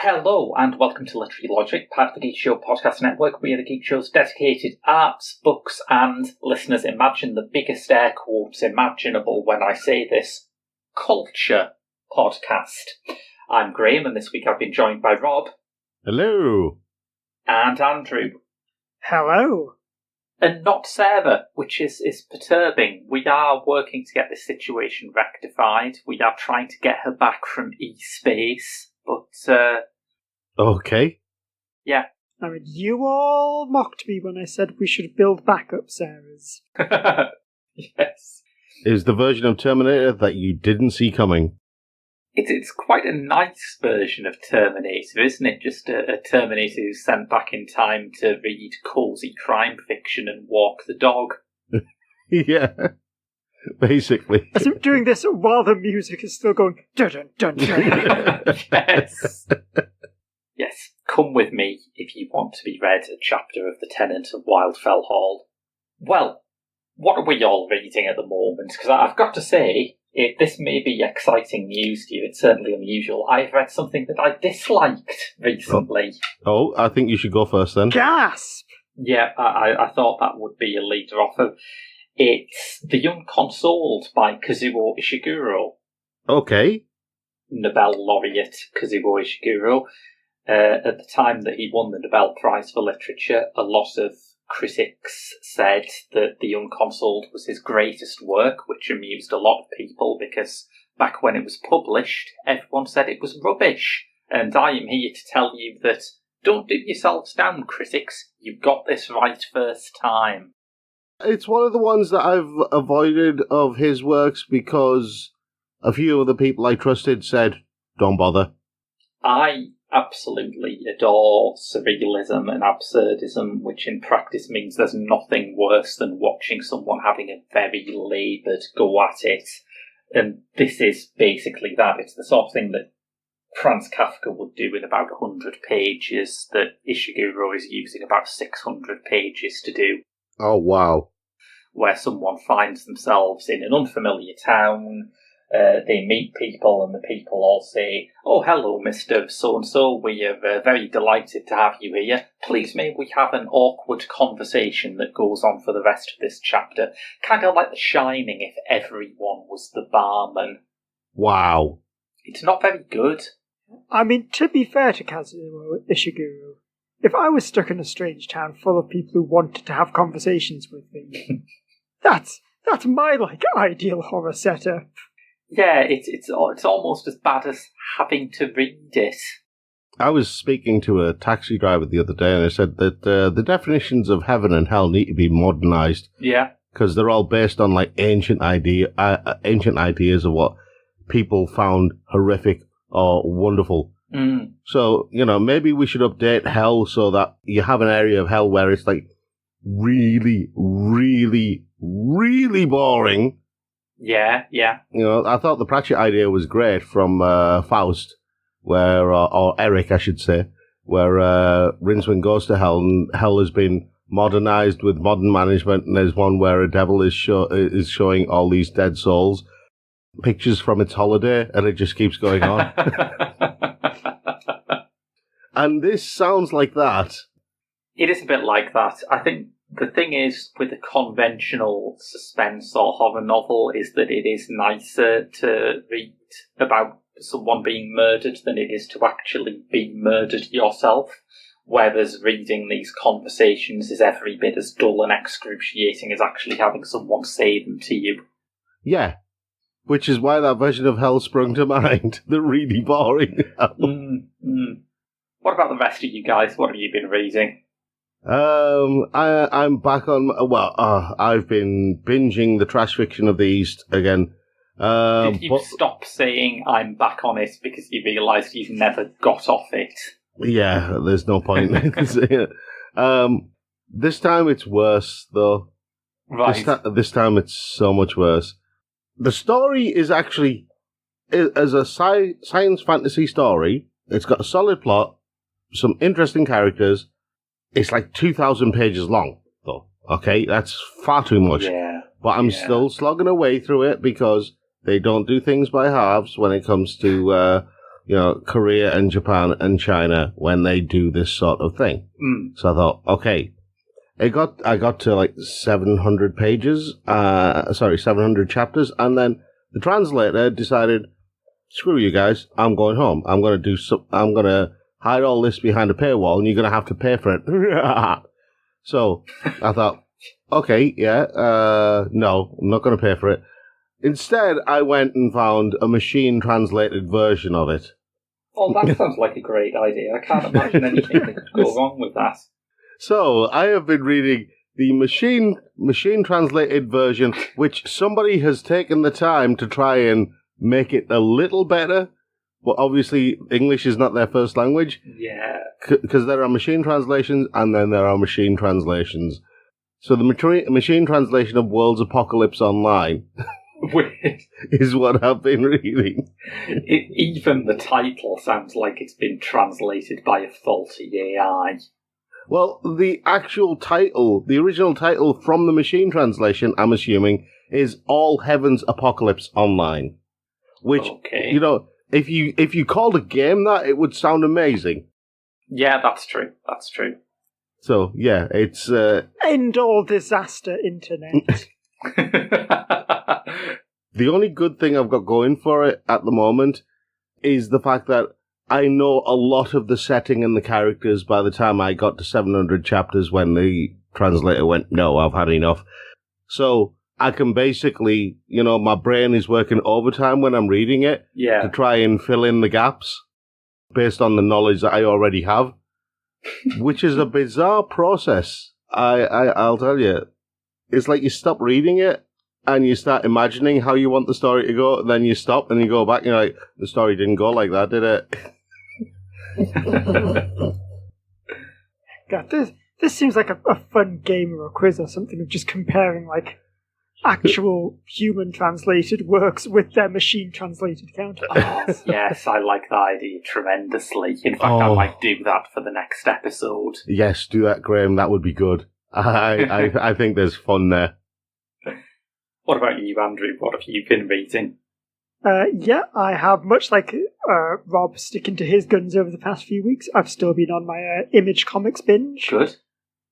Hello and welcome to Loitering, part of the Geek Show podcast network. We are the Geek Show's dedicated arts, books and, listeners, imagine the biggest air quotes imaginable when I say this, culture podcast. I'm Graham and this week I've been joined by Rob. Hello. And Andrew. Hello. And not Sarah, which is perturbing. We are working to get this situation rectified. We are trying to get her back from E-Space. But, okay. Yeah. I mean, you all mocked me when I said we should build backup Sarahs. Yes. Is the version of Terminator that you didn't see coming. It's quite a nice version of Terminator, isn't it? Just a Terminator who's sent back in time to read cosy crime fiction and walk the dog. Yeah. Basically. I'm doing this while the music is still going dun dun dun. Yes. Yes. Come with me if you want to be read a chapter of The Tenant of Wildfell Hall. Well, what are we all reading at the moment? Because I've got to say, this may be exciting news to you. It's certainly unusual. I've read something that I disliked recently. Oh, I think you should go first then. Gasp! Yeah, I thought that would be a leader off. It's The Unconsoled by Kazuo Ishiguro. Okay. Nobel laureate Kazuo Ishiguro. At the time that he won the Nobel Prize for Literature, a lot of critics said that The Unconsoled was his greatest work, which amused a lot of people because back when it was published, everyone said it was rubbish. And I am here to tell you that don't do yourselves down, critics. You got this right first time. It's one of the ones that I've avoided of his works because a few of the people I trusted said, don't bother. I absolutely adore surrealism and absurdism, which in practice means there's nothing worse than watching someone having a very laboured go at it. And this is basically that. It's the sort of thing that Franz Kafka would do in about 100 pages that Ishiguro is using about 600 pages to do. Oh, wow. Where someone finds themselves in an unfamiliar town, they meet people and the people all say, "Oh, hello, Mr. So-and-so, we are very delighted to have you here. Please may we have an awkward conversation that goes on for the rest of this chapter." Kind of like The Shining if everyone was the barman. Wow. It's not very good. I mean, to be fair to Kazuo Ishiguro, if I was stuck in a strange town full of people who wanted to have conversations with me, that's my, ideal horror setup. Yeah, it's almost as bad as having to read it. I was speaking to a taxi driver the other day and I said that the definitions of heaven and hell need to be modernized. Yeah. Because they're all based on, ancient ideas of what people found horrific or wonderful. Mm. So, maybe we should update hell so that you have an area of hell where it's really, really, really boring. Yeah. I thought the Pratchett idea was great from Faust, or Eric, I should say, where Rincewind goes to hell and hell has been modernized with modern management, and there's one where a devil is showing all these dead souls pictures from its holiday, and it just keeps going on. And this sounds like that. It is a bit like that. I think the thing is, with a conventional suspense or horror novel, is that it is nicer to read about someone being murdered than it is to actually be murdered yourself. Whereas reading these conversations is every bit as dull and excruciating as actually having someone say them to you. Yeah. Which is why that version of hell sprung to mind. The really boring hell. What about the rest of you guys? What have you been reading? I'm back on. I've been binging the trash fiction of the East again. Did you stop saying "I'm back on it" because you realised you've never got off it? Yeah, there's no point. This time it's worse, though. Right. This time it's so much worse. The story is actually, as a science fantasy story, it's got a solid plot, some interesting characters. It's 2,000 pages long, though. Okay, that's far too much. Yeah. But I'm still slogging away through it because they don't do things by halves when it comes to Korea and Japan and China when they do this sort of thing. So I thought, okay, I got to like 700 pages, 700 chapters, and then the translator decided, screw you guys, I'm going home. I'm going to hide all this behind a paywall, and you're going to have to pay for it. So I thought, okay, no, I'm not going to pay for it. Instead, I went and found a machine-translated version of it. Oh, that sounds like a great idea. I can't imagine anything that could go wrong with that. So, I have been reading the machine-translated version, which somebody has taken the time to try and make it a little better. But obviously, English is not their first language. Yeah. Because there are machine translations, and then there are machine translations. So the machine translation of World's Apocalypse Online is what I've been reading. Even the title sounds like it's been translated by a faulty AI. Well, the actual title, the original title from the machine translation, I'm assuming, is All Heaven's Apocalypse Online. Which, if you called a game that, it would sound amazing. Yeah, that's true. That's true. So, yeah, it's... End all disaster, Internet. The only good thing I've got going for it at the moment is the fact that I know a lot of the setting and the characters by the time I got to 700 chapters when the translator went, no, I've had enough. So I can basically, my brain is working overtime when I'm reading it to try and fill in the gaps based on the knowledge that I already have, which is a bizarre process. I'll tell you. It's like you stop reading it and you start imagining how you want the story to go, then you stop and you go back and you're like, the story didn't go like that, did it? God, this seems like a fun game or a quiz or something of just comparing, like, actual human translated works with their machine translated counterparts. Yes, I like that idea tremendously. In fact, I might do that for the next episode. Yes, do that, Graham. That would be good. I think there's fun there. What about you, Andrew? What have you been reading? I have, much like Rob sticking to his guns over the past few weeks, I've still been on my Image Comics binge. Good.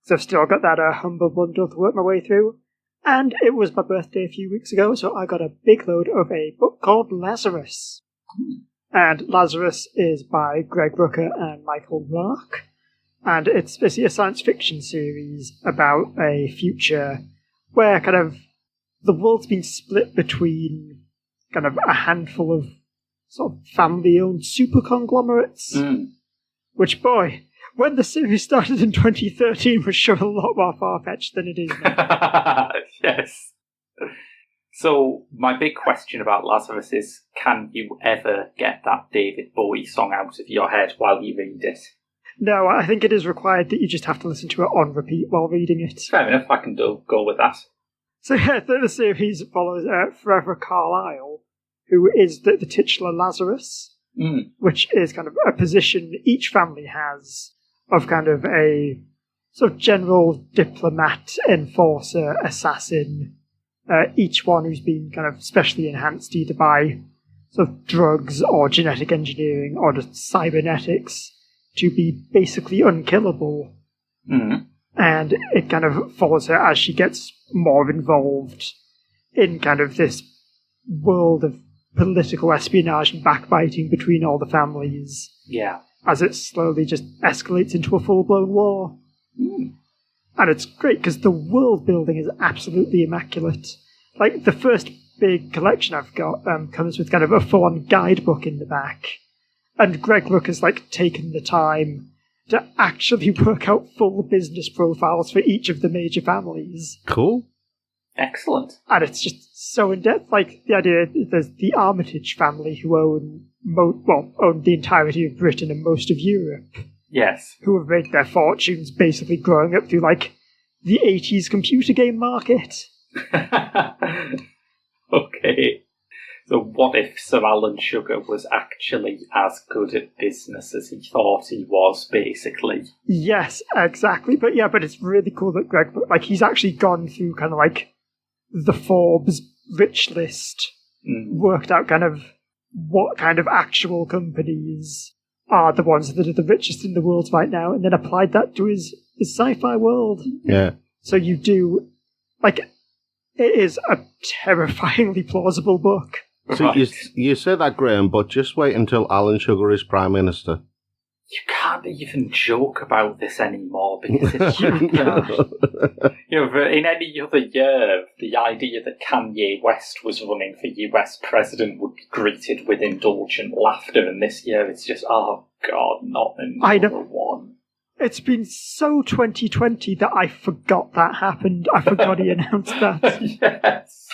So I've still got that humble bundle to work my way through. And it was my birthday a few weeks ago, so I got a big load of a book called Lazarus. And Lazarus is by Greg Rucka and Michael Lark. And it's basically a science fiction series about a future where kind of the world's been split between kind of a handful of sort of family-owned super conglomerates. Which, boy, when the series started in 2013 was sure a lot more far-fetched than it is now. Yes. So, my big question about Lazarus is, can you ever get that David Bowie song out of your head while you read it? No, I think it is required that you just have to listen to it on repeat while reading it. Fair enough, I can go with that. So yeah, the series follows Forever Carlyle, who is the titular Lazarus, which is kind of a position each family has of kind of a sort of general diplomat, enforcer, assassin, each one who's been kind of specially enhanced either by sort of drugs or genetic engineering or just cybernetics to be basically unkillable. And it kind of follows her as she gets more involved in kind of this world of political espionage and backbiting between all the families. Yeah. As it slowly just escalates into a full-blown war. And it's great because the world building is absolutely immaculate. Like, the first big collection I've got comes with kind of a full-on guidebook in the back. And Greg Ruck has, like, taken the time to actually work out full business profiles for each of the major families. Cool. Excellent. And it's just so in-depth. Like, the idea, there's the Armitage family who own the entirety of Britain and most of Europe. Yes. Who have made their fortunes basically growing up through, like, the 80s computer game market. Okay. So what if Sir Alan Sugar was actually as good at business as he thought he was, basically? Yes, exactly. But it's really cool that Greg, like, he's actually gone through kind of, like, the Forbes rich list, worked out kind of what kind of actual companies are the ones that are the richest in the world right now, and then applied that to his sci-fi world. Yeah. So you do, like, it is a terrifyingly plausible book. So you say that, Graham, but just wait until Alan Sugar is Prime Minister. You can't even joke about this anymore because it's in any other year, the idea that Kanye West was running for US president would be greeted with indulgent laughter, and this year it's just, oh God, not another one. It's been so 2020 that I forgot that happened. I forgot he announced that. Yes.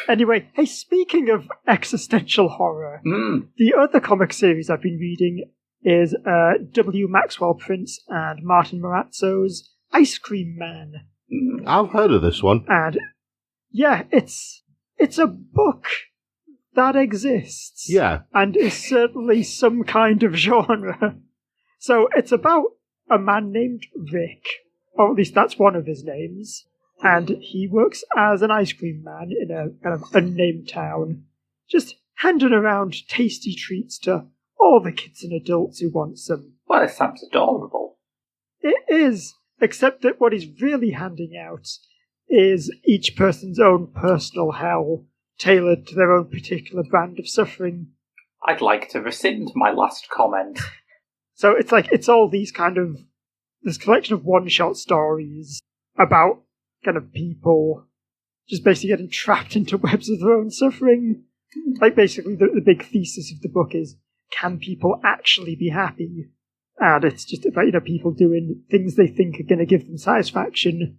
Anyway, hey, speaking of existential horror, the other comic series I've been reading is W. Maxwell Prince and Martin Morazzo's Ice Cream Man. I've heard of this one. And yeah, it's a book that exists. Yeah. And is certainly some kind of genre. So it's about a man named Rick, or at least that's one of his names, and he works as an ice cream man in a kind of unnamed town, just handing around tasty treats to all the kids and adults who want some. Well, it sounds adorable. It is, except that what he's really handing out is each person's own personal hell, tailored to their own particular brand of suffering. I'd like to rescind my last comment. So it's like, it's all these kind of, this collection of one-shot stories about kind of people just basically getting trapped into webs of their own suffering. Like, basically, the big thesis of the book is, can people actually be happy? And it's just about, people doing things they think are going to give them satisfaction,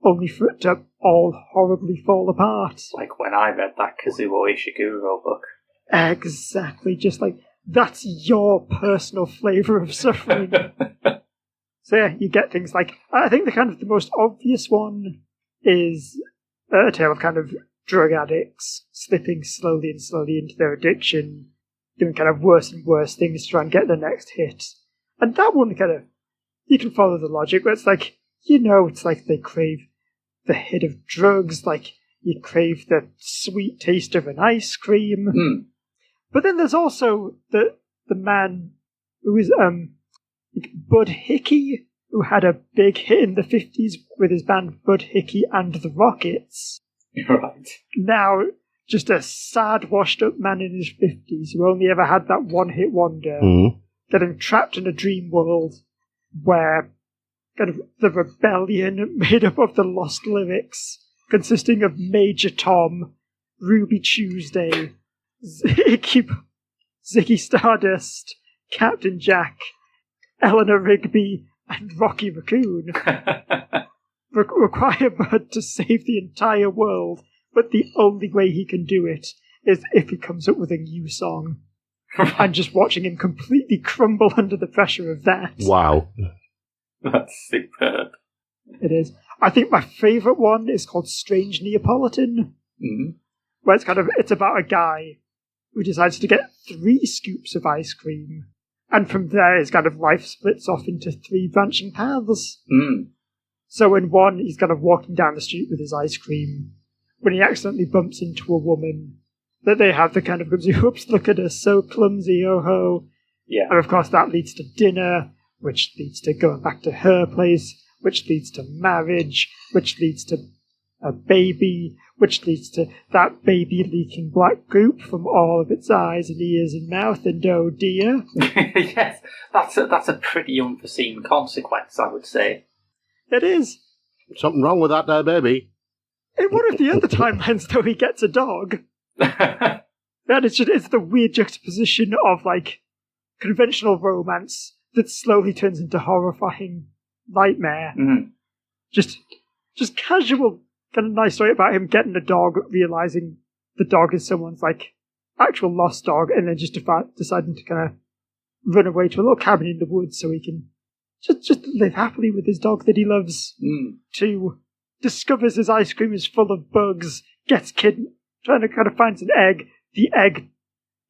only for it to all horribly fall apart. Like when I read that Kazuo Ishiguro book. Exactly, just like, that's your personal flavour of suffering. So yeah, you get things like, I think the most obvious one is a tale of kind of drug addicts slipping slowly and slowly into their addiction, doing kind of worse and worse things to try and get the next hit. And that one kind of, you can follow the logic, but it's like, it's like they crave the hit of drugs, like you crave the sweet taste of an ice cream. But then there's also the man who is Bud Hickey, who had a big hit in the 50s with his band Bud Hickey and the Rockets. Right. Now, just a sad, washed-up man in his 50s who only ever had that one-hit wonder, getting trapped in a dream world where kind of the rebellion made up of the lost lyrics, consisting of Major Tom, Ruby Tuesday, Ziggy Stardust, Captain Jack, Eleanor Rigby, and Rocky Raccoon require Bud to save the entire world, but the only way he can do it is if he comes up with a new song. And just watching him completely crumble under the pressure of that. Wow. That's superb. It is. I think my favourite one is called Strange Neapolitan, where it's about a guy who decides to get 3 scoops of ice cream, and from there his kind of life splits off into 3 branching paths. So in one, he's kind of walking down the street with his ice cream, when he accidentally bumps into a woman, that they have the kind of, oops, look at her, so clumsy, oh ho. Yeah. And of course that leads to dinner, which leads to going back to her place, which leads to marriage, which leads to a baby, which leads to that baby leaking black goop from all of its eyes and ears and mouth, and oh dear. Yes, that's a pretty unforeseen consequence, I would say. It is. Something wrong with that there baby. In one of the other timelines, though, he gets a dog. And it's the weird juxtaposition of, like, conventional romance that slowly turns into horrifying nightmare. Just casual, kind of nice story about him getting a dog, realising the dog is someone's, like, actual lost dog, and then just deciding to kind of run away to a little cabin in the woods so he can just live happily with his dog that he loves. To discovers his ice cream is full of bugs, gets trying to kind of finds an egg. The egg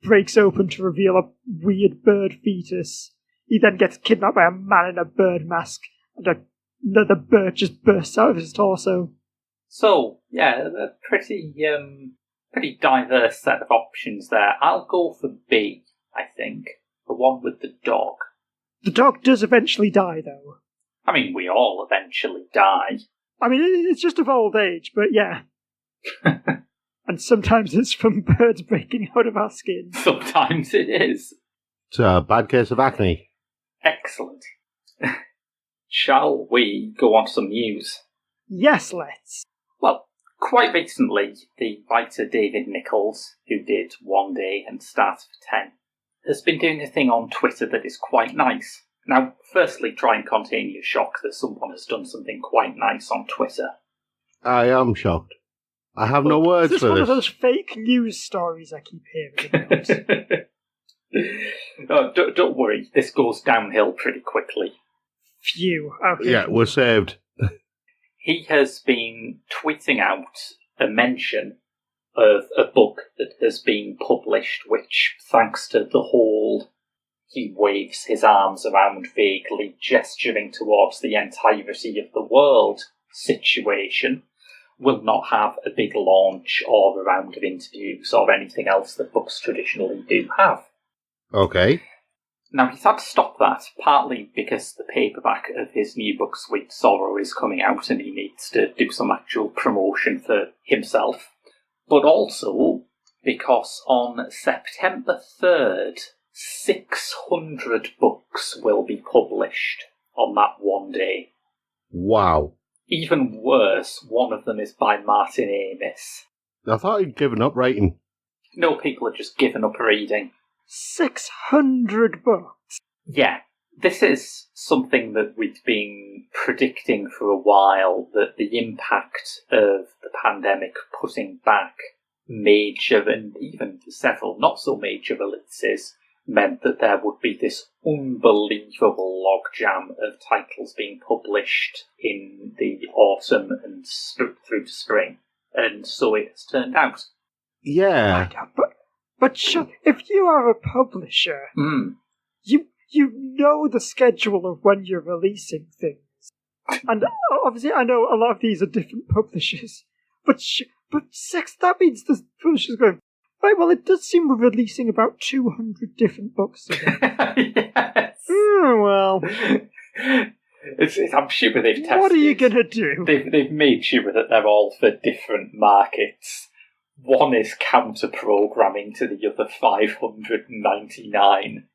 breaks open to reveal a weird bird fetus. He then gets kidnapped by a man in a bird mask, and another bird just bursts out of his torso. So, yeah, a pretty Pretty diverse set of options there. I'll go for B, I think. The one with the dog. The dog does eventually die, though. I mean, we all eventually die. I mean, it's just of old age, but yeah. And sometimes it's from birds breaking out of our skin. Sometimes it is. It's a bad case of acne. Excellent. Shall we go on to some news? Yes, let's. Well, quite recently, the writer David Nichols, who did One Day and Start for 10, has been doing a thing on Twitter that is quite nice. Now, firstly, try and contain your shock that someone has done something quite nice on Twitter. I am shocked. I have no words Is this for one this. of those fake news stories I keep hearing about? Oh, don't worry, this goes downhill pretty quickly. Phew. Okay. Yeah, we're saved. He has been tweeting out a mention of a book that has been published, which, thanks to the whole he waves his arms around vaguely, gesturing towards the entirety of the world situation, will not have a big launch or a round of interviews or anything else that books traditionally do have. Okay. Now, he's had to stop that, partly because the paperback of his new book, Sweet Sorrow, is coming out and he needs to do some actual promotion for himself, but also because on September 3rd, 600 books will be published on that one day. Wow. Even worse, one of them is by Martin Amis. I thought he'd given up writing. No, people have just given up reading. 600 books. Yeah, this is something that we've been predicting for a while, that the impact of the pandemic putting back major and even several not so major releases meant that there would be this unbelievable logjam of titles being published in the autumn and through to spring. And so it has turned out. Yeah. But if you are a publisher, you know the schedule of when you're releasing things. And obviously I know a lot of these are different publishers, but that means the publisher's going, right, well, it does seem we're releasing about 200 different books today. Yes. Well. I'm sure they've tested. What are you going to do? They've made sure that they're all for different markets. One is counter-programming to the other 599.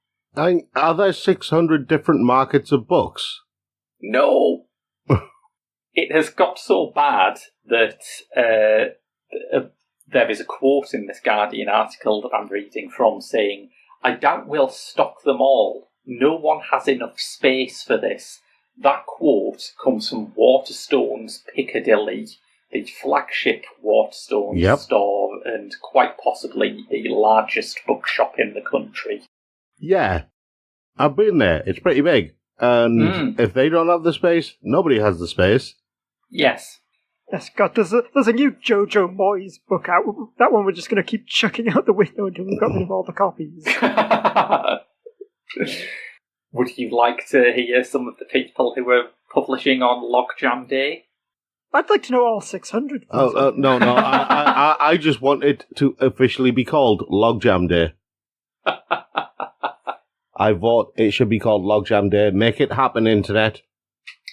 Are there 600 different markets of books? No! It has got so bad that there is a quote in this Guardian article that I'm reading from saying, "I doubt we'll stock them all. No one has enough space for this." That quote comes from Waterstones Piccadilly, the flagship Waterstones store and quite possibly the largest bookshop in the country. Yeah, I've been there. It's pretty big. And if they don't have the space, nobody has the space. Yes. Yes, God, there's a new Jojo Moyes book out. That one we're just going to keep chucking out the window until we've got rid of all the copies. Would you like to hear some of the people who were publishing on Logjam Day? I'd like to know all 600. No. I just want it to officially be called Logjam Day. I vote it should be called Logjam Day. Make it happen, Internet.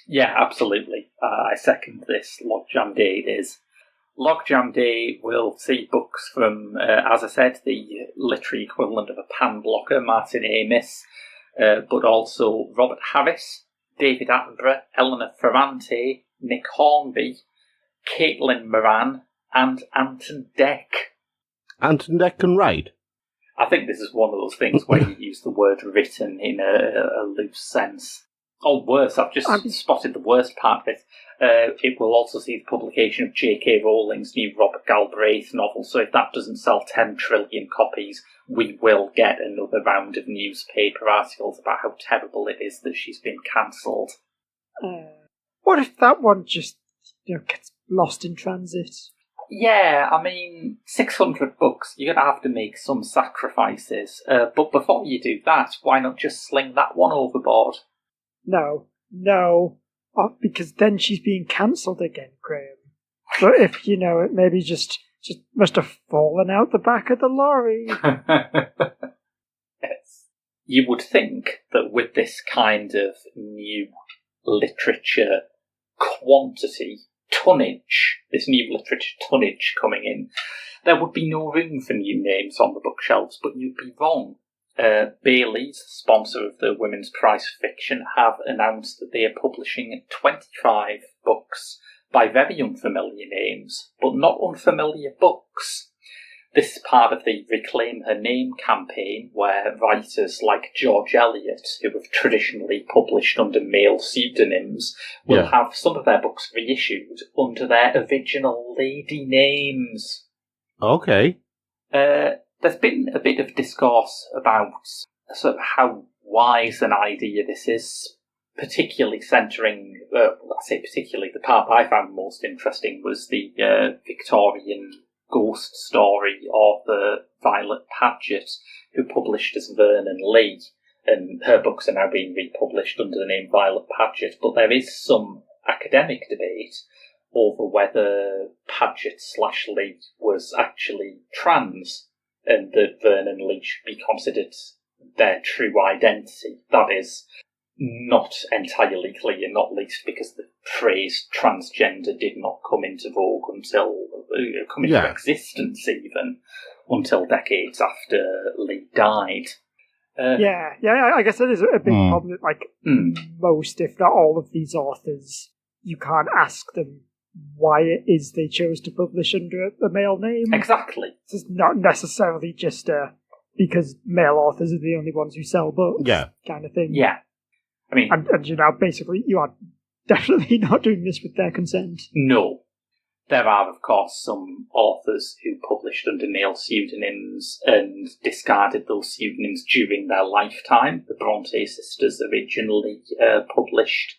Yeah, absolutely. I second this. Logjam Day it is. Logjam Day will see books from, as I said, the literary equivalent of a pan blocker, Martin Amis, but also Robert Harris, David Attenborough, Eleanor Ferrante, Nick Hornby, Caitlin Moran, and Anton Deck. Anton Deck can write? I think this is one of those things where you use the word written in a loose sense. Or worse, I've just spotted the worst part of it. It will also see the publication of J.K. Rowling's new Robert Galbraith novel, so if that doesn't sell 10 trillion copies, we will get another round of newspaper articles about how terrible it is that she's been cancelled. What if that one just gets lost in transit? Yeah, I mean, 600 books, you're going to have to make some sacrifices. But before you do that, why not just sling that one overboard? No. Because then she's being cancelled again, Graham. But if, maybe just Just must have fallen out the back of the lorry. Yes. You would think that with this kind of new literature quantity, this new literature tonnage coming in, there would be no room for new names on the bookshelves, but you'd be wrong. Bailey's, sponsor of the Women's Prize for Fiction, have announced that they are publishing 25 books by very unfamiliar names, but not unfamiliar books. This is part of the Reclaim Her Name campaign, where writers like George Eliot, who have traditionally published under male pseudonyms, will have some of their books reissued under their original lady names. Okay. There's been a bit of discourse about sort of how wise an idea this is, particularly centering, the part I found most interesting was the Victorian ghost story of Violet Paget, who published as Vernon Lee, and her books are now being republished under the name Violet Paget, but there is some academic debate over whether Paget/Lee was actually trans, and that Vernon Lee should be considered their true identity. That is not entirely clear, not least because the phrase transgender did not come into vogue into existence even until decades after Lee died. I guess that is a big problem. Like most, if not all, of these authors, you can't ask them why it is they chose to publish under a male name. Exactly. It's not necessarily just because male authors are the only ones who sell books, kind of thing. Yeah. I mean, and basically, you are definitely not doing this with their consent. No. There are, of course, some authors who published under male pseudonyms and discarded those pseudonyms during their lifetime. The Bronte sisters originally published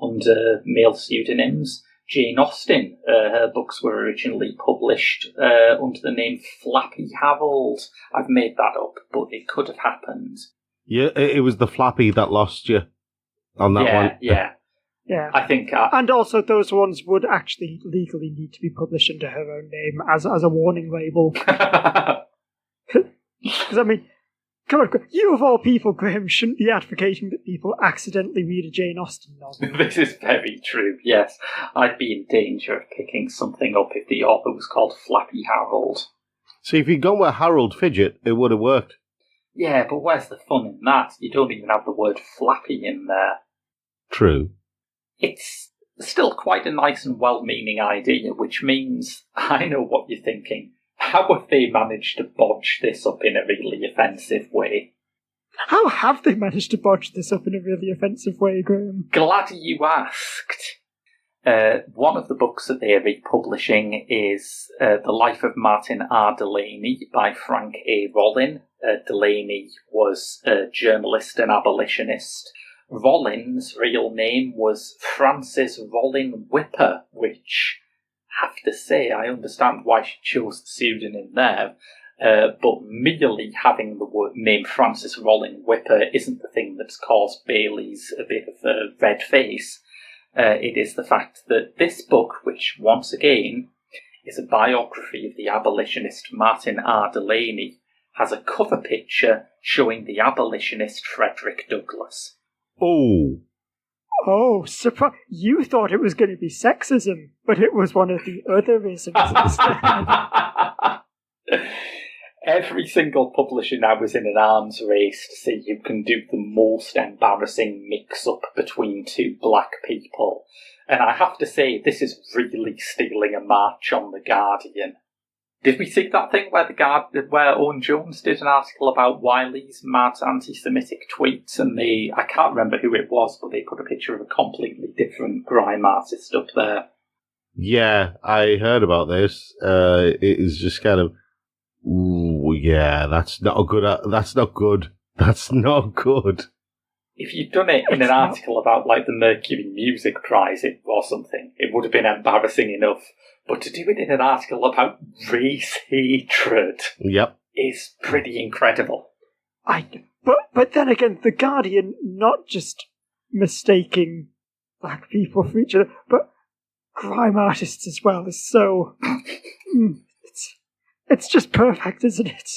under male pseudonyms. Jane Austen, her books were originally published under the name Flappy Harold. I've made that up, but it could have happened. Yeah, it was the Flappy that lost you on that one. Yeah. I think... and also those ones would actually legally need to be published under her own name as a warning label. Because, I mean, come on, you of all people, Graham, shouldn't be advocating that people accidentally read a Jane Austen novel. This is very true, yes. I'd be in danger of picking something up if the author was called Flappy Harold. See, if you'd gone with Harold Fidget, it would have worked. Yeah, but where's the fun in that? You don't even have the word flappy in there. True. It's still quite a nice and well-meaning idea, which means I know what you're thinking. How have they managed to bodge this up in a really offensive way? How have they managed to bodge this up in a really offensive way, Graham? Glad you asked. One of the books that they are republishing is The Life of Martin R. Delaney by Frank A. Rollin. Delaney was a journalist and abolitionist. Rollin's real name was Frances Rollin Whipper, which, I have to say, I understand why she chose the pseudonym there, but merely having the name Frances Rollin Whipper isn't the thing that's caused Bailey's a bit of a red face. It is the fact that this book, which, once again, is a biography of the abolitionist Martin R. Delaney, has a cover picture showing the abolitionist Frederick Douglass. Oh, surprise! You thought it was going to be sexism, but it was one of the other isms instead. Every single publisher now is in an arms race to see who can do the most embarrassing mix-up between two black people. And I have to say, this is really stealing a march on The Guardian. Did we see that thing where Owen Jones did an article about Wiley's mad anti-Semitic tweets, and I can't remember who it was, but they put a picture of a completely different grime artist up there. Yeah, I heard about this. It is just kind of, ooh, yeah, that's not good. That's not good. That's not good. If you'd done it in an article about, like, the Mercury Music Prize or something, it would have been embarrassing enough. But to do it in an article about race hatred is pretty incredible. But then again, The Guardian, not just mistaking black people for each other, but grime artists as well, is so... It's just perfect, isn't it?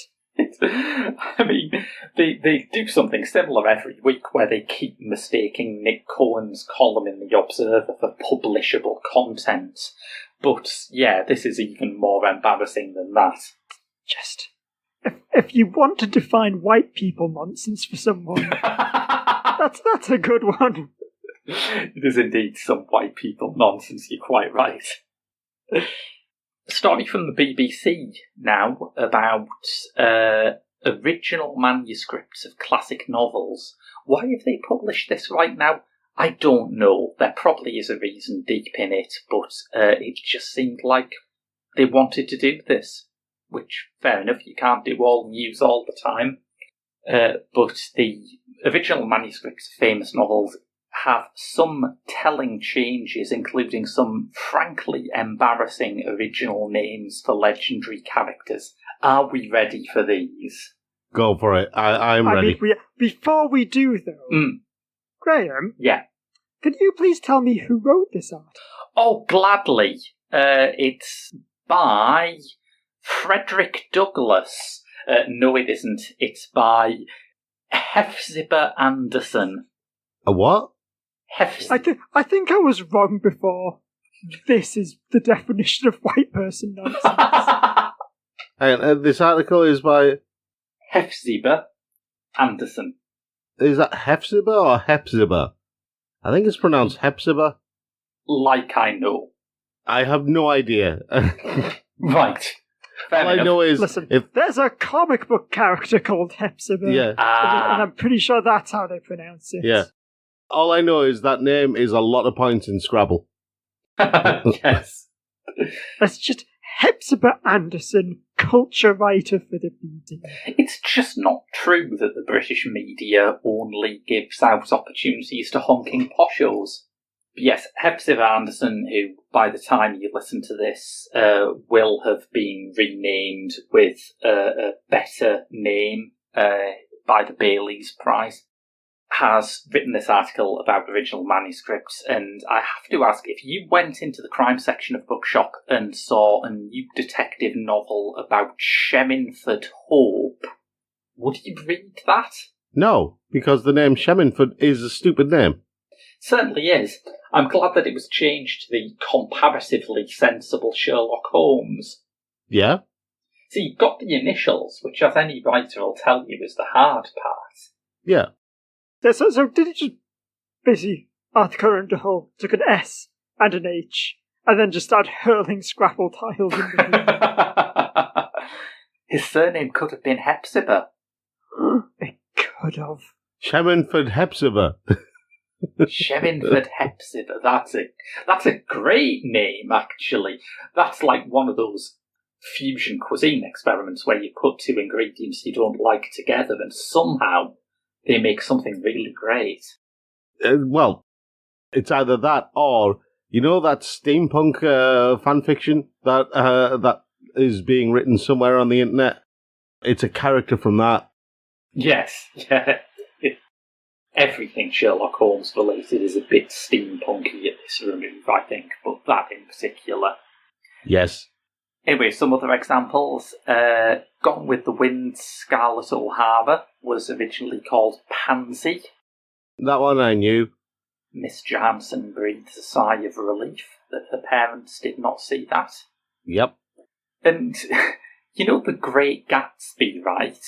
I mean, they do something similar every week where they keep mistaking Nick Cohen's column in The Observer for publishable content. But yeah, this is even more embarrassing than that. Just, if you want to define white people nonsense for someone, that's a good one. It is indeed some white people nonsense, you're quite right. Story from the BBC now about original manuscripts of classic novels. Why have they published this right now? I don't know. There probably is a reason deep in it, but it just seemed like they wanted to do this. Which, fair enough, you can't do all news all the time. But the original manuscripts of famous novels have some telling changes, including some frankly embarrassing original names for legendary characters. Are we ready for these? Go for it. I'm ready. Before we do, though, Graham? Yeah? Could you please tell me who wrote this art? Oh, gladly. It's by Frederick Douglass. No, it isn't. It's by Hephzibah Anderson. A what? I think I was wrong before. This is the definition of white person nonsense. And this article is by Hephzibah Anderson. Is that Hephzibah or Hepzibah? I think it's pronounced Hepzibah. Like I know. I have no idea. Right. All I know is... Listen, there's a comic book character called Hepzibah. Yeah. And I'm pretty sure that's how they pronounce it. Yeah. All I know is that name is a lot of points in Scrabble. Yes. That's just Hepzibah Anderson, culture writer for the media. It's just not true that the British media only gives out opportunities to honking poshos. But yes, Hephzibah Anderson, who by the time you listen to this will have been renamed with a better name by the Bailey's Prize, has written this article about original manuscripts, and I have to ask, if you went into the crime section of Bookshop and saw a new detective novel about Sherrington Hope, would you read that? No, because the name Sherrington is a stupid name. Certainly is. I'm glad that it was changed to the comparatively sensible Sherlock Holmes. Yeah? So you've got the initials, which, as any writer will tell you, is the hard part. Yeah. So did it just basically article under Hull took an S and an H and then just started hurling Scrabble tiles in the His surname could have been Hepzibah. It could have. Sherrington Hepzibah. Sherrington Hepzibah. That's a great name, actually. That's like one of those fusion cuisine experiments where you put two ingredients you don't like together and somehow they make something really great. Well, it's either that or, you know, that steampunk fanfiction that is being written somewhere on the internet? It's a character from that. Yes, yeah. Everything Sherlock Holmes related is a bit steampunky at this remove, I think, but that in particular. Yes. Anyway, some other examples. Gone with the Wind's Scarlet O'Hara was originally called Pansy. That one I knew. Miss Johansson breathes a sigh of relief that her parents did not see that. Yep. And, you know The Great Gatsby, right?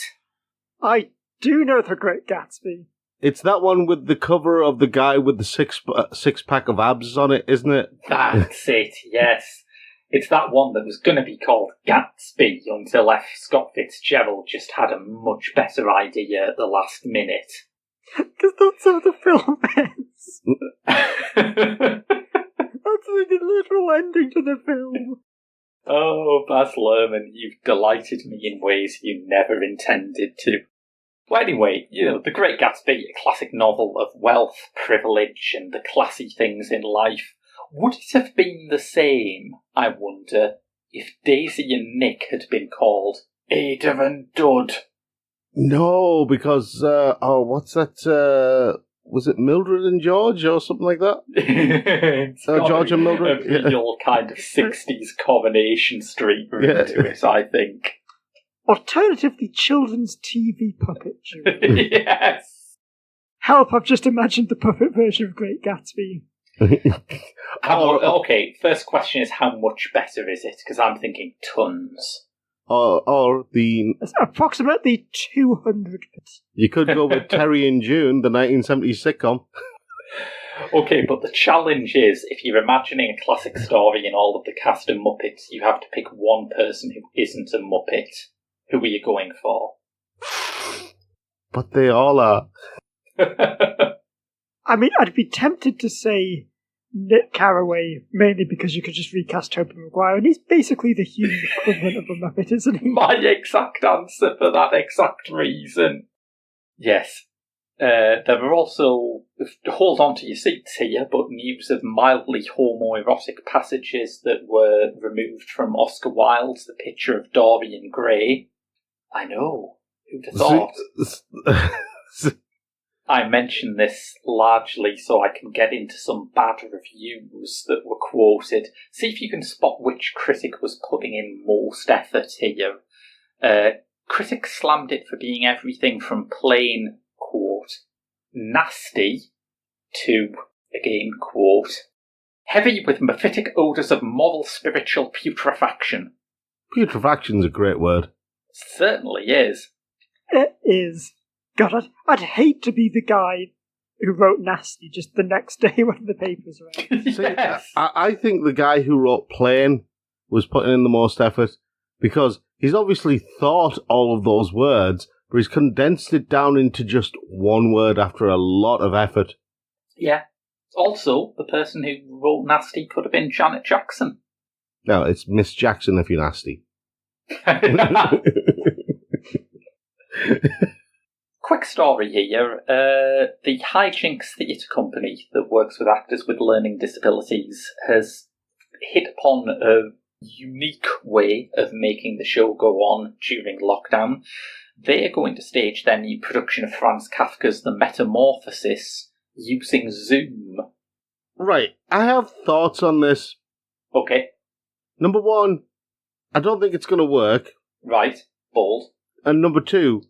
I do know The Great Gatsby. It's that one with the cover of the guy with the six-pack of abs on it, isn't it? That's it, yes. It's that one that was going to be called Gatsby until F. Scott Fitzgerald just had a much better idea at the last minute. Because that's how the film ends. That's the literal ending to the film. Oh, Baz Luhrmann, you've delighted me in ways you never intended to. Well, anyway, you know, The Great Gatsby, a classic novel of wealth, privilege, and the classy things in life. Would it have been the same, I wonder, if Daisy and Nick had been called Ada and Dud? No, because, what's that, was it Mildred and George or something like that? It's got George and Mildred? a real kind of 60s Coronation Street ring to it, I think. Alternatively, children's TV puppet duo. Yes. Help, I've just imagined the puppet version of Great Gatsby. Okay, first question is how much better is it? Because I'm thinking tons. Or the... It's approximately 200%. You could go with Terry and June, the 1970s sitcom. Okay, but the challenge is, if you're imagining a classic story and all of the cast are Muppets, you have to pick one person who isn't a Muppet. Who are you going for? But they all are. I mean, I'd be tempted to say Nick Carraway, mainly because you could just recast Tobey Maguire, and he's basically the human equivalent of a Muppet, isn't he? My exact answer for that exact reason. Yes. There were also, hold on to your seats here, but news of mildly homoerotic passages that were removed from Oscar Wilde's The Picture of Dorian Gray. I know. Who'd have thought? I mention this largely so I can get into some bad reviews that were quoted. See if you can spot which critic was putting in most effort here. Critics slammed it for being everything from plain, quote, nasty, to, again, quote, heavy with mephitic odours of moral spiritual putrefaction. Putrefaction's a great word. Certainly is. It is. God, I'd hate to be the guy who wrote nasty just the next day when the papers were out. Yes. I think the guy who wrote plain was putting in the most effort because he's obviously thought all of those words, but he's condensed it down into just one word after a lot of effort. Yeah. Also, the person who wrote nasty could have been Janet Jackson. No, it's Miss Jackson if you're nasty. Quick story here. The Hijinks Theatre Company that works with actors with learning disabilities has hit upon a unique way of making the show go on during lockdown. They are going to stage their new production of Franz Kafka's The Metamorphosis using Zoom. Right, I have thoughts on this. Okay. Number one, I don't think it's going to work. Right, bold. And number two,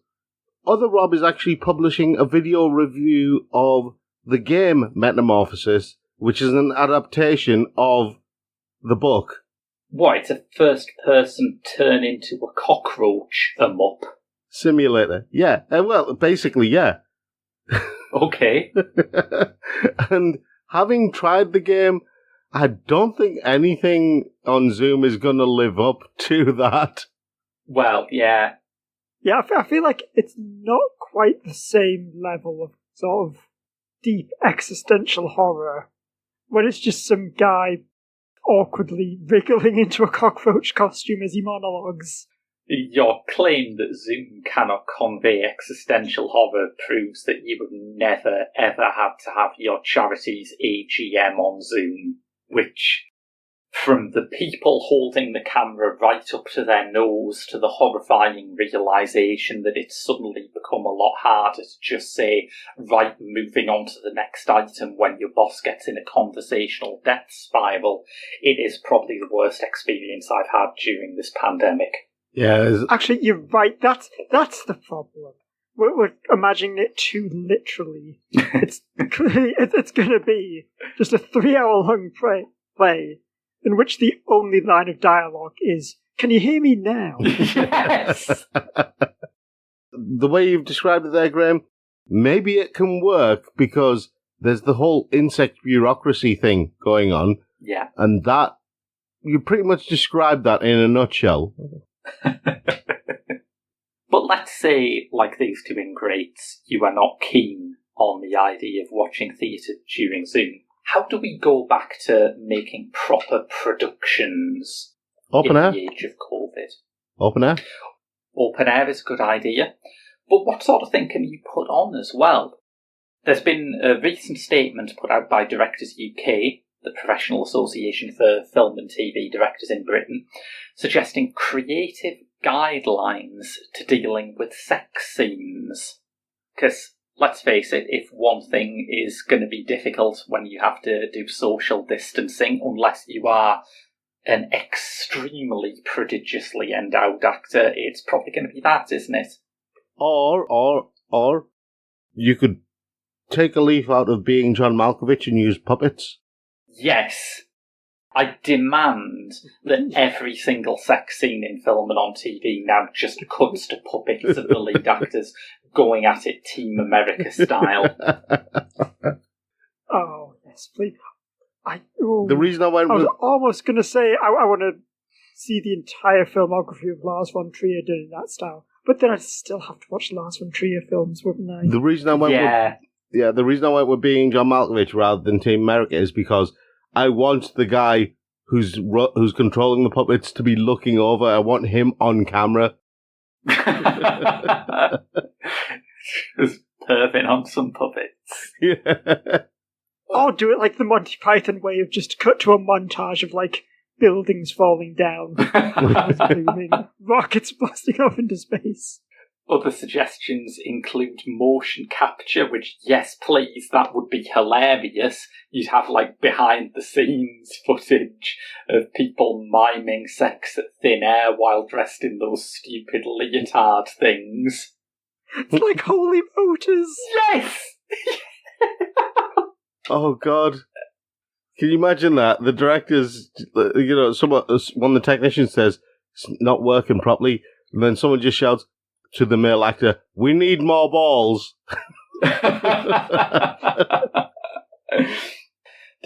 Other Rob is actually publishing a video review of the game Metamorphosis, which is an adaptation of the book. What, it's a first-person turn into a cockroach em-up? Simulator. Yeah, well, basically, yeah. Okay. And having tried the game, I don't think anything on Zoom is going to live up to that. Well, yeah. Yeah, I feel like it's not quite the same level of sort of deep existential horror when it's just some guy awkwardly wriggling into a cockroach costume as he monologues. Your claim that Zoom cannot convey existential horror proves that you have never, ever had to have your charity's AGM on Zoom, which, from the people holding the camera right up to their nose to the horrifying realisation that it's suddenly become a lot harder to just say, right, moving on to the next item when your boss gets in a conversational death spiral, it is probably the worst experience I've had during this pandemic. Yeah, actually, you're right. That's the problem. We're imagining it too literally. It's going to be just a 3-hour-long play in which the only line of dialogue is, "Can you hear me now?" Yes! The way you've described it there, Graham, maybe it can work because there's the whole insect bureaucracy thing going on. Yeah. And that, you pretty much described that in a nutshell. But let's say, like these two ingrates, you are not keen on the idea of watching theatre during Zoom. How do we go back to making proper productions Open air? in the age of COVID? Open air? Open air is a good idea. But what sort of thing can you put on as well? There's been a recent statement put out by Directors UK, the professional association for film and TV directors in Britain, suggesting creative guidelines to dealing with sex scenes. Because let's face it, if one thing is going to be difficult when you have to do social distancing, unless you are an extremely prodigiously endowed actor, it's probably going to be that, isn't it? Or you could take a leaf out of being John Malkovich and use puppets. Yes. I demand that every single sex scene in film and on TV now just cuts to puppets of the lead actors going at it Team America style. Oh, yes, please. The reason I went I was with... almost going to say I want to see the entire filmography of Lars von Trier done in that style, but then I'd still have to watch Lars von Trier films, wouldn't I? The reason I went with... the reason I went with being John Malkovich rather than Team America is because I want the guy who's controlling the puppets to be looking over. I want him on camera. Just perving on some puppets. Yeah. Or do it like the Monty Python way of just cut to a montage of, like, buildings falling down, booming, rockets blasting off into space. Other suggestions include motion capture, which, yes, please, that would be hilarious. You'd have, like, behind-the-scenes footage of people miming sex at thin air while dressed in those stupid leotard things. It's like Holy Motors! Yes! Oh, God. Can you imagine that? The director's, one of the technicians says, it's not working properly, and then someone just shouts to the male actor, we need more balls. The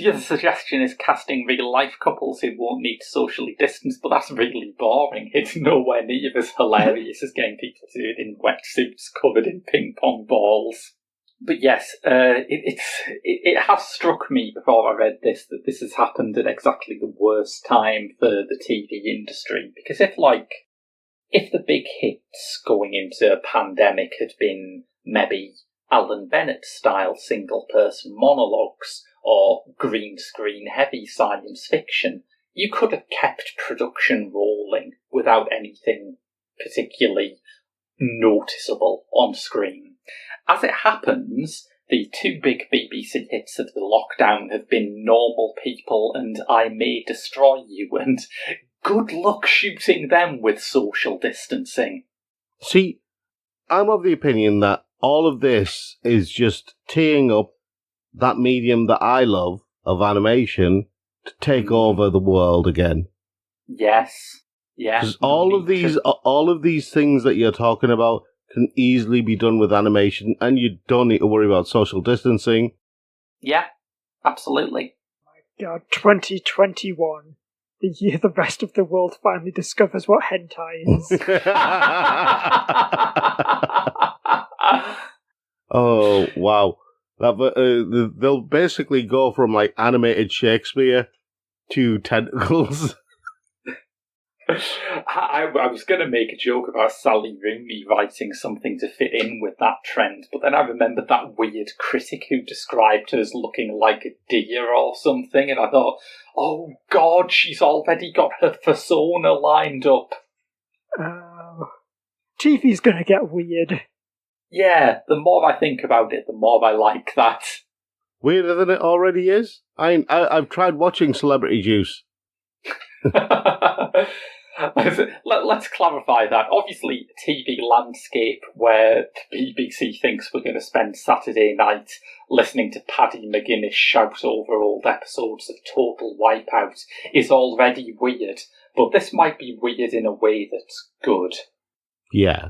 other suggestion is casting real-life couples who won't need to socially distance, but that's really boring. It's nowhere near as hilarious as getting people to do it in wetsuits covered in ping-pong balls. But yes, it has struck me before I read this that this has happened at exactly the worst time for the TV industry. Because if the big hits going into a pandemic had been maybe Alan Bennett-style single-person monologues or green screen heavy science fiction, you could have kept production rolling without anything particularly noticeable on screen. As it happens, the two big BBC hits of the lockdown have been Normal People and I May Destroy You, and good luck shooting them with social distancing. See, I'm of the opinion that all of this is just teeing up that medium that I love of animation to take over the world again. Yes. Yeah. Because all of these things that you're talking about can easily be done with animation, and you don't need to worry about social distancing. Yeah, absolutely. My God, 2021. The year the rest of the world finally discovers what hentai is. Oh, wow. They'll basically go from, like, animated Shakespeare to tentacles. I was going to make a joke about Sally Rooney writing something to fit in with that trend, but then I remembered that weird critic who described her as looking like a deer or something, and I thought, oh God, she's already got her persona lined up. TV's going to get weird. Yeah, the more I think about it, the more I like that. Weirder than it already is? I've tried watching Celebrity Juice. Let's clarify that. Obviously, a TV landscape where the BBC thinks we're going to spend Saturday night listening to Paddy McGuinness shout over old episodes of Total Wipeout is already weird, but this might be weird in a way that's good. Yeah.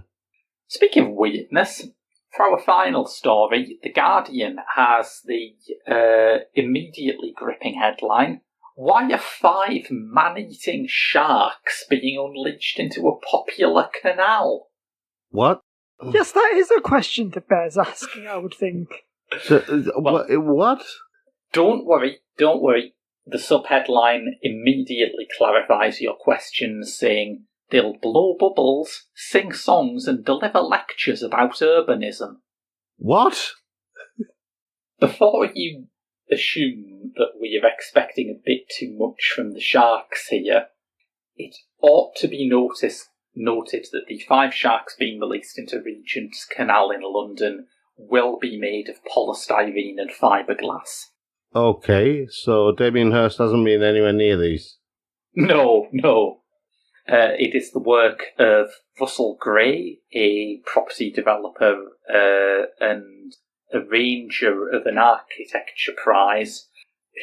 Speaking of weirdness, for our final story, The Guardian has the immediately gripping headline, why are 5 man-eating sharks being unleashed into a popular canal? What? Yes, that is a question that bears asking, I would think. So, what? Don't worry. The subheadline immediately clarifies your questions, saying, they'll blow bubbles, sing songs, and deliver lectures about urbanism. What? Before you assume that we are expecting a bit too much from the sharks here, it ought to be noted that the 5 sharks being released into Regent's Canal in London will be made of polystyrene and fiberglass. Okay, so Damien Hirst doesn't mean anywhere near these. No. It is the work of Russell Gray, a property developer and arranger of an architecture prize,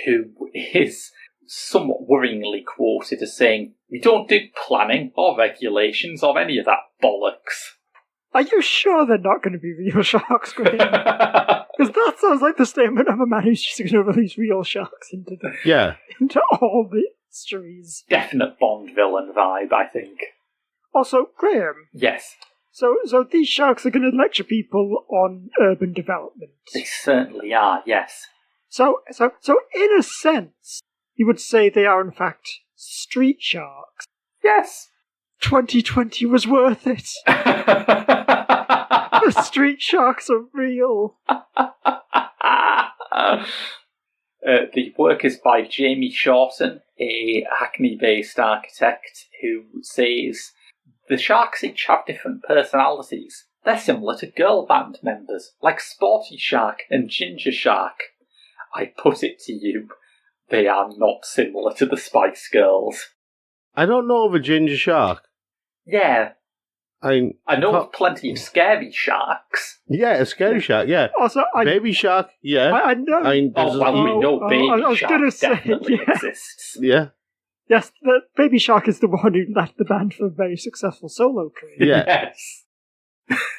who is somewhat worryingly quoted as saying, "We don't do planning or regulations or any of that bollocks." Are you sure they're not going to be real sharks, Graham? Because that sounds like the statement of a man who's just going to release real sharks into all the histories. Definite Bond villain vibe, I think. Also, Graham. Yes. So these sharks are going to lecture people on urban development. They certainly are, yes. So in a sense, you would say they are in fact street sharks. Yes. 2020 was worth it. The street sharks are real. The work is by Jamie Shorten, a Hackney-based architect, who says, "The sharks each have different personalities. They're similar to girl band members, like Sporty Shark and Ginger Shark. I put it to you, they are not similar to the Spice Girls." I don't know of a ginger shark. Yeah. I know of plenty of scary sharks. Yeah, a scary shark, yeah. Also, baby shark, yeah. I know. We know baby shark definitely yeah. exists. Yeah. Yes, the baby shark is the one who left the band for a very successful solo career. Yeah. Yes.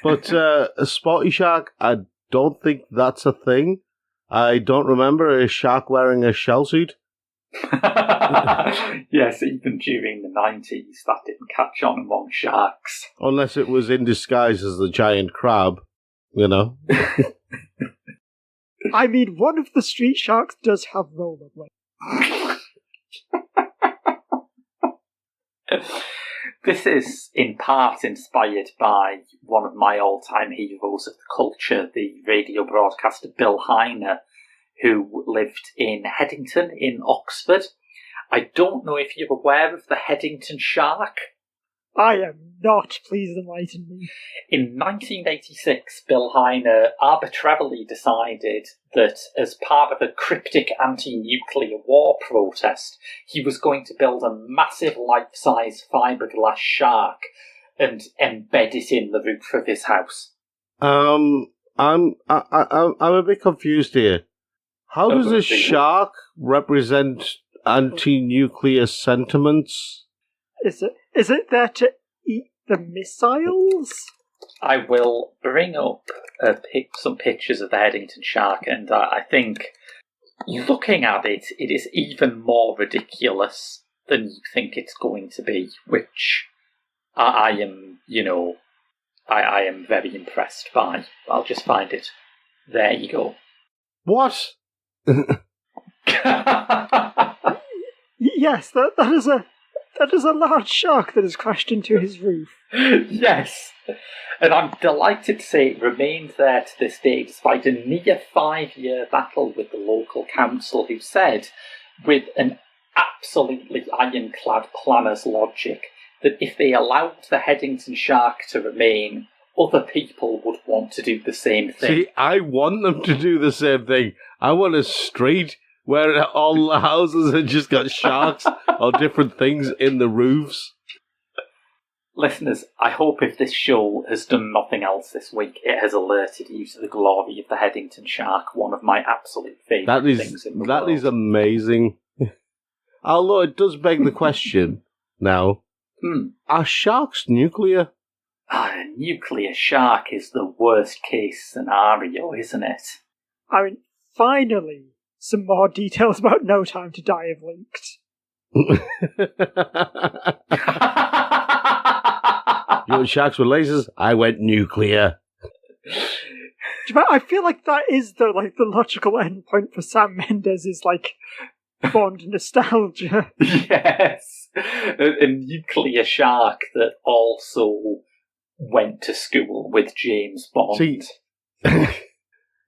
But a sporty shark, I don't think that's a thing. I don't remember a shark wearing a shell suit. Yes, even during the 90s, that didn't catch on among sharks. Unless it was in disguise as the giant crab, you know. I mean, one of the street sharks does have rollerblades. This is in part inspired by one of my all-time heroes of the culture, the radio broadcaster Bill Heiner, who lived in Headington in Oxford. I don't know if you're aware of the Headington shark. I am not. Please enlighten me. In 1986, Bill Heiner arbitrarily decided that as part of a cryptic anti-nuclear war protest, he was going to build a massive life-size fiberglass shark and embed it in the roof of his house. I'm a bit confused here. How does a shark represent anti-nuclear sentiments? Is it there to eat the missiles? I will bring up some pictures of the Headington shark, and I think, looking at it, it is even more ridiculous than you think it's going to be, which I am, I am very impressed by. I'll just find it. There you go. What? Yes, that is a large shark that has crashed into his roof. Yes, and I'm delighted to say it remained there to this day despite a near 5-year battle with the local council, who said, with an absolutely ironclad planner's logic, that if they allowed the Headington shark to remain, other people would want to do the same thing. See, I want them to do the same thing. I want a street where all the houses have just got sharks or different things in the roofs. Listeners, I hope if this show has done nothing else this week, it has alerted you to the glory of the Headington shark, one of my absolute favourite things in the world. That is amazing. Although it does beg the question now, are sharks nuclear? A nuclear shark is the worst case scenario, isn't it? I mean, finally, some more details about No Time to Die have leaked. You want sharks with lasers? I went nuclear. I feel like that is the logical endpoint for Sam Mendes' Bond nostalgia. Yes, a nuclear shark that also went to school with James Bond. See,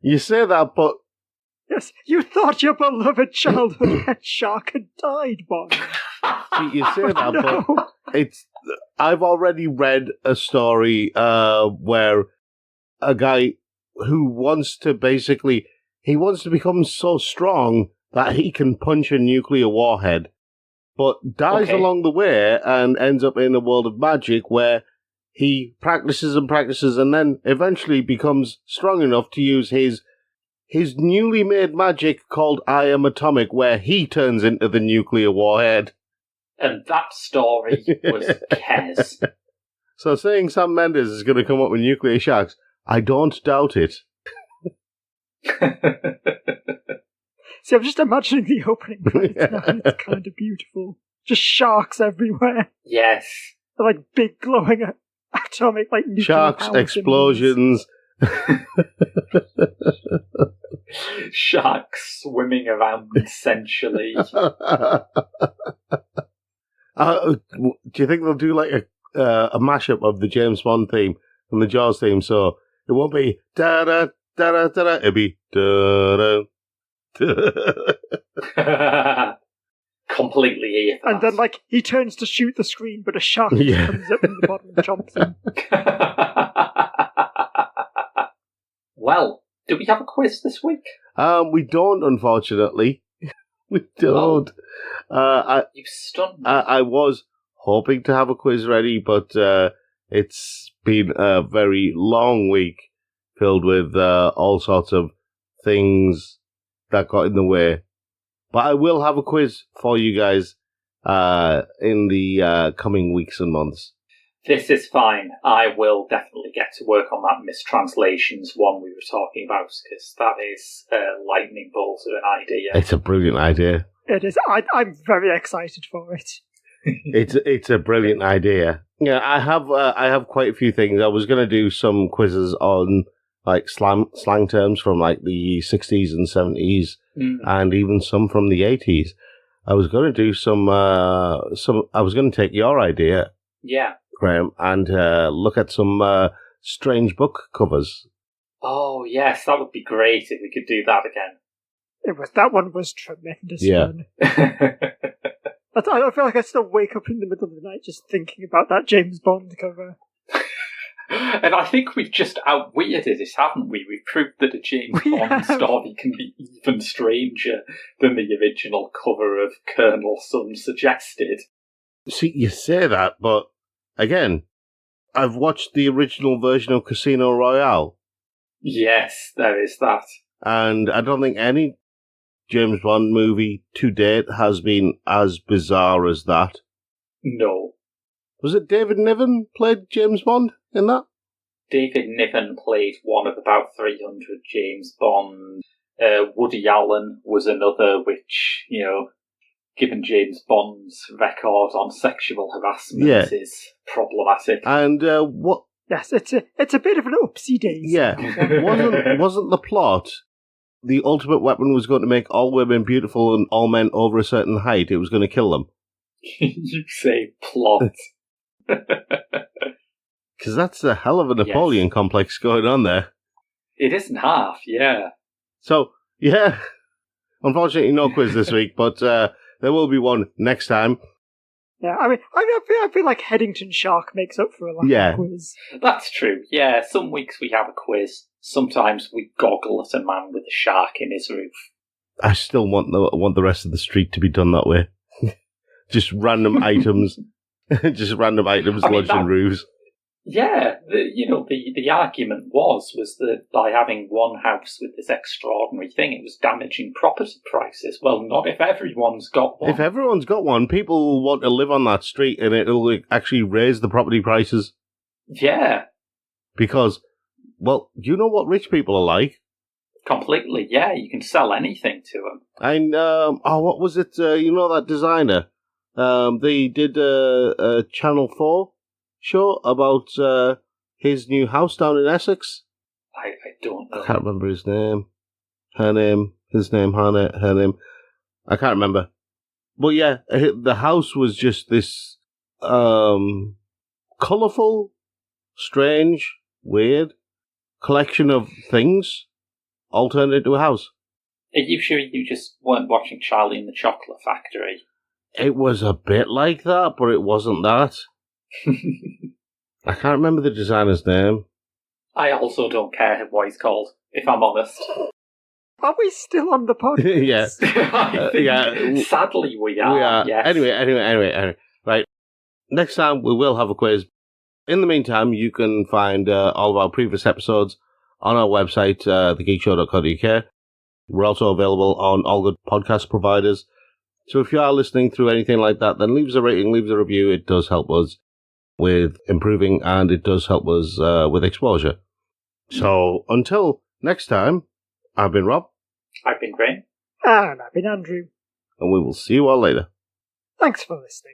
you say that, but yes, you thought your beloved childhood pet shark had died, Bond. See, you say that, but I've already read a story where a guy who wants to become so strong that he can punch a nuclear warhead, but dies along the way and ends up in a world of magic where he practices and then eventually becomes strong enough to use his newly made magic called I Am Atomic, where he turns into the nuclear warhead. And that story was Kes. So saying Sam Mendes is going to come up with nuclear sharks, I don't doubt it. See, I'm just imagining the opening credits now, and it's kind of beautiful. Just sharks everywhere. Yes. They're like big glowing atomic, like nuclear Sharks, power explosions. Sharks swimming around sensually. Do you think they'll do like a mashup of the James Bond theme and the Jaws theme? So it won't be da da da da da. It'll be da da. Completely here. And then, like, he turns to shoot the screen, but a shark comes up in the bottom and chomps him. Well, do we have a quiz this week? We don't, unfortunately. We don't. You've stunned me. I was hoping to have a quiz ready, but it's been a very long week filled with all sorts of things that got in the way. But I will have a quiz for you guys in the coming weeks and months. This is fine. I will definitely get to work on that mistranslations one we were talking about, because that is a lightning bolt of an idea. It's a brilliant idea. It is. I'm very excited for it. It's a brilliant idea. Yeah, I have quite a few things. I was going to do some quizzes on like slang terms from like the 60s and 70s, and even some from the 80s. I was going to do some. I was going to take your idea, Graham, and look at some strange book covers. Oh yes, that would be great if we could do that again. That one was tremendous fun. I feel like I still wake up in the middle of the night just thinking about that James Bond cover. And I think we've just outweirded it, haven't we? We've proved that a James Bond story can be even stranger than the original cover of Colonel Sun suggested. See, you say that, but again, I've watched the original version of Casino Royale. Yes, there is that. And I don't think any James Bond movie to date has been as bizarre as that. No. Was it David Niven played James Bond in that? David Niven played one of about 300 James Bond. Woody Allen was another, which, given James Bond's record on sexual harassment, is problematic. And what? Yes, it's a bit of an oopsie daisy. Yeah, wasn't the plot the ultimate weapon was going to make all women beautiful and all men over a certain height? It was going to kill them. You say plot. Because that's a hell of a Napoleon complex going on there. It isn't half, yeah. So, yeah. Unfortunately, no quiz this week, but there will be one next time. Yeah, I feel like Headington Shark makes up for a lack of quiz. That's true, yeah. Some weeks we have a quiz. Sometimes we goggle at a man with a shark in his roof. I still want the rest of the street to be done that way. Just random items. Just random items lodged in roofs. Yeah, the argument was that by having one house with this extraordinary thing, it was damaging property prices. Well, not if everyone's got one. If everyone's got one, people will want to live on that street, and it'll actually raise the property prices. Yeah. Because, well, you know what rich people are like? Completely, yeah. You can sell anything to them. And, what was it? That designer? They did a Channel 4 show about his new house down in Essex. I don't know. I can't remember his name. Her name. His name. Her name. I can't remember. But yeah, the house was just this colourful, strange, weird collection of things all turned into a house. Are you sure you just weren't watching Charlie and the Chocolate Factory? It was a bit like that, but it wasn't that. I can't remember the designer's name. I also don't care what he's called, if I'm honest. Are we still on the podcast? Yeah. I think, Yeah. sadly, we are. We are. Yes. Anyway. Right. Next time we will have a quiz. In the meantime, you can find all of our previous episodes on our website, thegeekshow.co.uk. We're also available on all good podcast providers. So if you are listening through anything like that, then leave us a rating, leave us a review. It does help us with improving, and it does help us with exposure. So until next time, I've been Rob. I've been Graham. And I've been Andrew. And we will see you all later. Thanks for listening.